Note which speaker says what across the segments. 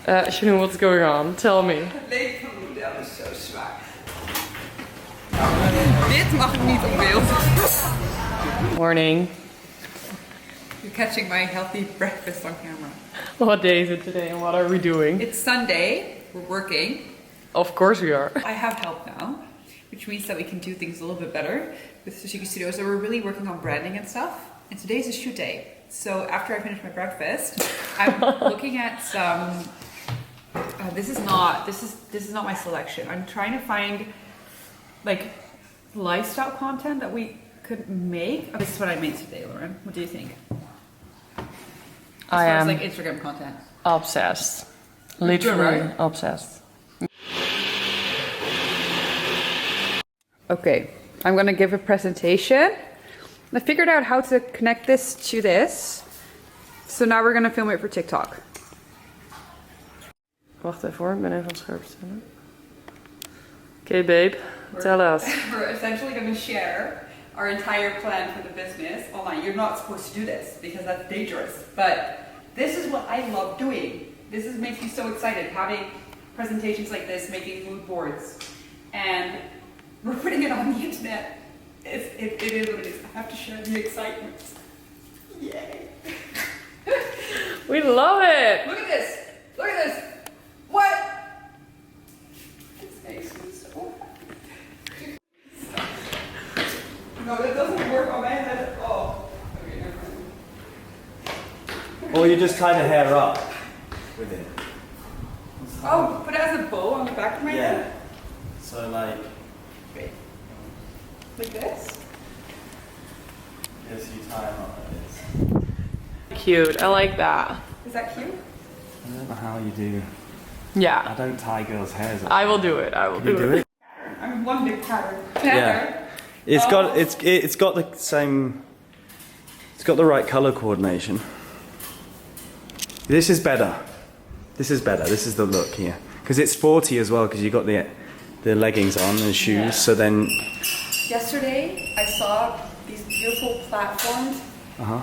Speaker 1: Chanou, what's going on? Tell me.
Speaker 2: Het leven van mijn model is zo zwaar. Dit mag niet op beeld.
Speaker 1: Morning.
Speaker 2: You're catching my healthy breakfast on camera.
Speaker 1: What day is it today and what are we doing?
Speaker 2: It's Sunday. We're working.
Speaker 1: Of course we are.
Speaker 2: I have help now, which means that we can do things a little bit better with SEISHIKI Studio. So we're really working on branding and stuff. And today's a shoot day. So after I finish my breakfast, I'm looking at some. This is not my selection. I'm trying to find like lifestyle content that we could make. This is what I made today, Lauren. What do you think? As far as like Instagram content.
Speaker 1: Obsessed. Literally
Speaker 2: right?
Speaker 1: obsessed.
Speaker 2: Okay, I'm gonna give a presentation. I figured out how to connect this to this. So now we're gonna film it for TikTok.
Speaker 1: Wacht even hoor, ik ben even aan het scherp stellen. Okay, babe, tell us.
Speaker 2: We're essentially gonna share our entire plan for the business online. You're not supposed to do this because that's dangerous. But this is what I love doing. Makes me so excited, having presentations like this, making mood boards. And we're putting it on the internet. It is what it is. I have to share the excitement. Yay.
Speaker 1: We love it!
Speaker 2: Look at this! Look at this! What? This makes me so happy. No, that doesn't work on my head at all. Okay, never mind.
Speaker 3: Or you just tie the hair up with it.
Speaker 2: Oh, put it as a bow on the back of my head?
Speaker 3: Yeah. So like...
Speaker 2: Wait. Like this?
Speaker 3: Yes, you tie them up like this.
Speaker 1: Cute, I like that.
Speaker 2: Is that cute?
Speaker 3: I don't know how you do...
Speaker 1: Yeah.
Speaker 3: I don't tie girls' hairs up.
Speaker 1: I will do it, I will
Speaker 3: Can you
Speaker 1: do it.
Speaker 2: I'm one big pattern.
Speaker 3: Yeah. It's got the same... It's got the right colour coordination. This is better. This is better. This is the look here. Because it's sporty as well, because you got the leggings on and shoes,
Speaker 1: Yeah.
Speaker 3: so then...
Speaker 2: Yesterday, I saw these beautiful platformed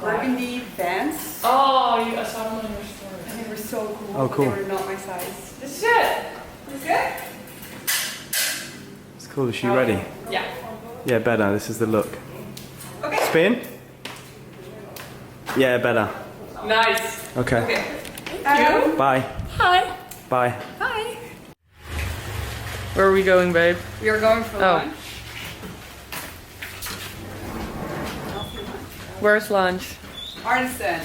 Speaker 2: burgundy Vans.
Speaker 1: Oh, I saw them on your story.
Speaker 2: And they were so cool.
Speaker 3: Oh, cool.
Speaker 2: But they were not my size.
Speaker 1: This is it!
Speaker 2: Is good?
Speaker 3: It's cool. Is she ready?
Speaker 1: Yeah.
Speaker 3: Yeah, better. This is the look.
Speaker 2: Okay.
Speaker 3: Spin? Yeah, better.
Speaker 1: Nice.
Speaker 3: Okay.
Speaker 2: Okay.
Speaker 1: Thank you.
Speaker 3: Bye.
Speaker 1: Hi.
Speaker 3: Bye.
Speaker 2: Hi.
Speaker 1: Where are we going, babe?
Speaker 2: We are going for
Speaker 1: Oh.
Speaker 2: lunch.
Speaker 1: Where's lunch?
Speaker 2: Artisan.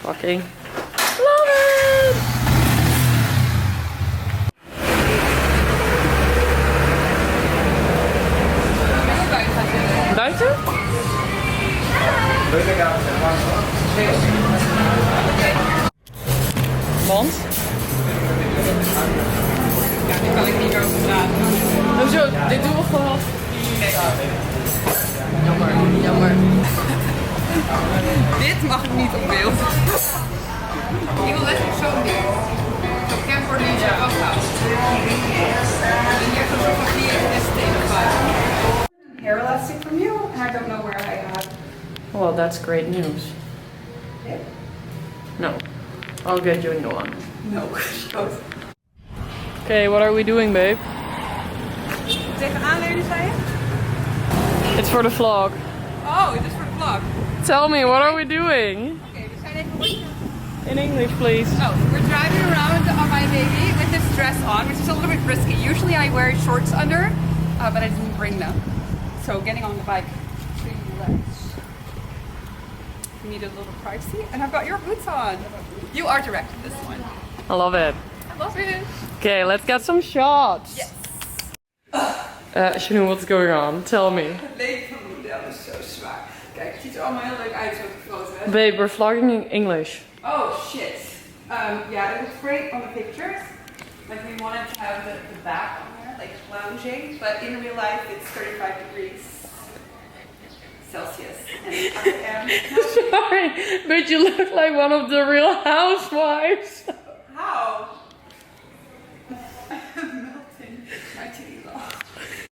Speaker 1: Fucking love it! Buiten? Want?
Speaker 2: Ja, die kan ik niet over praten.
Speaker 1: Hoezo? Dit doen we gewoon. Jammer.
Speaker 2: Dit mag niet op beeld. Ik wil letterlijk zo doen. Zo camcorder afhouden. En hier zo'n soort van hair elastic from you, and I don't know where I have.
Speaker 1: Well, that's great news.
Speaker 2: Yeah.
Speaker 1: No. I'll get you a new one.
Speaker 2: No.
Speaker 1: Okay, what are we doing, babe?
Speaker 2: Tegenaan leunen, zei je?
Speaker 1: It's for the vlog.
Speaker 2: Oh, het is voor de vlog.
Speaker 1: Tell me, what are we doing?
Speaker 2: Okay, we zijn even...
Speaker 1: In English, please.
Speaker 2: Oh, we're driving around on my baby with this dress on, which is a little bit risky. Usually I wear shorts under, but I didn't bring them. So getting on the bike, you need a little privacy, and I've got your boots on. You are directing this one.
Speaker 1: I love it.
Speaker 2: I love it.
Speaker 1: Okay, let's get some shots.
Speaker 2: Yes.
Speaker 1: Chanou, what's going on? Tell me.
Speaker 2: Het leven van mijn model is zo zwaar. Kijk, het ziet er allemaal heel leuk uit zo'n foto. Hè?
Speaker 1: Babe, we're vlogging in English.
Speaker 2: Oh shit. Yeah, it looks great on the pictures. Like we wanted to have the back on there, like lounging, but in real life it's 35 degrees Celsius. And I am
Speaker 1: Sorry, but you look like one of the Real Housewives.
Speaker 2: How? I'm melting. My titties off.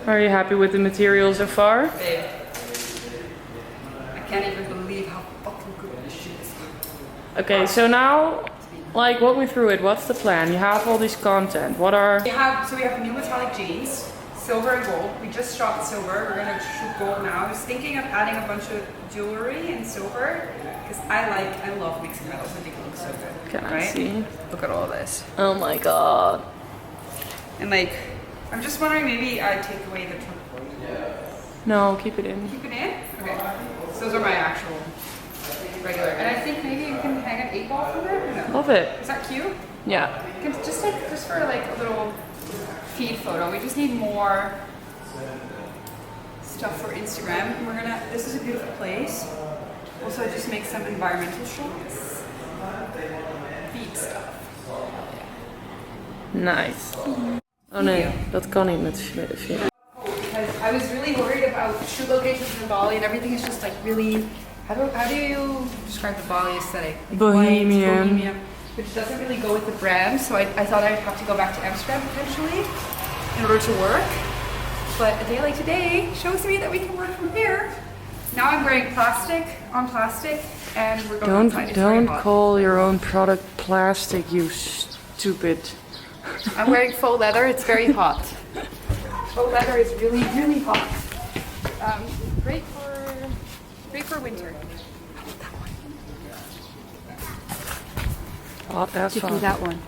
Speaker 1: Are you happy with the material so far?
Speaker 2: Babe, I can't even believe how fucking good this shit is.
Speaker 1: Okay, so now, like, walk me through it. What's the plan? You have all this content. What are...
Speaker 2: We have new metallic jeans, silver and gold. We just shot silver. We're gonna shoot gold now. I was thinking of adding a bunch of jewelry in silver because I love mixing metals. I think it looks so good.
Speaker 1: Can I see?
Speaker 2: Look at all this.
Speaker 1: Oh my god.
Speaker 2: And like, I'm just wondering, maybe I take away the turquoise.
Speaker 1: No, keep it in.
Speaker 2: Keep it in? Okay. So those are my actual regular. And I think maybe you can hang an 8-ball from there. Or no?
Speaker 1: Love it.
Speaker 2: Is that cute?
Speaker 1: Yeah.
Speaker 2: Just for like a little feed photo. We just need more stuff for Instagram. And this is a beautiful place. Also, just make some environmental shots. Feed stuff.
Speaker 1: Nice. Oh nee, dat kan niet met film.
Speaker 2: Because I was really worried about shoot locations in Bali and everything is just like really, how do you describe the Bali aesthetic? Like
Speaker 1: Bohemian.
Speaker 2: white, bohemian, which doesn't really go with the brand. So I thought I'd have to go back to Amsterdam potentially in order to work. But a day like today shows me that we can work from here. Now I'm wearing plastic on plastic and we're going outside. It's very
Speaker 1: Don't
Speaker 2: hot.
Speaker 1: call your own product plastic, you stupid.
Speaker 2: I'm wearing faux leather, it's very hot. Faux leather is really, really hot. Great for winter.
Speaker 1: Hot as
Speaker 2: Give me
Speaker 1: fuck.
Speaker 2: that one.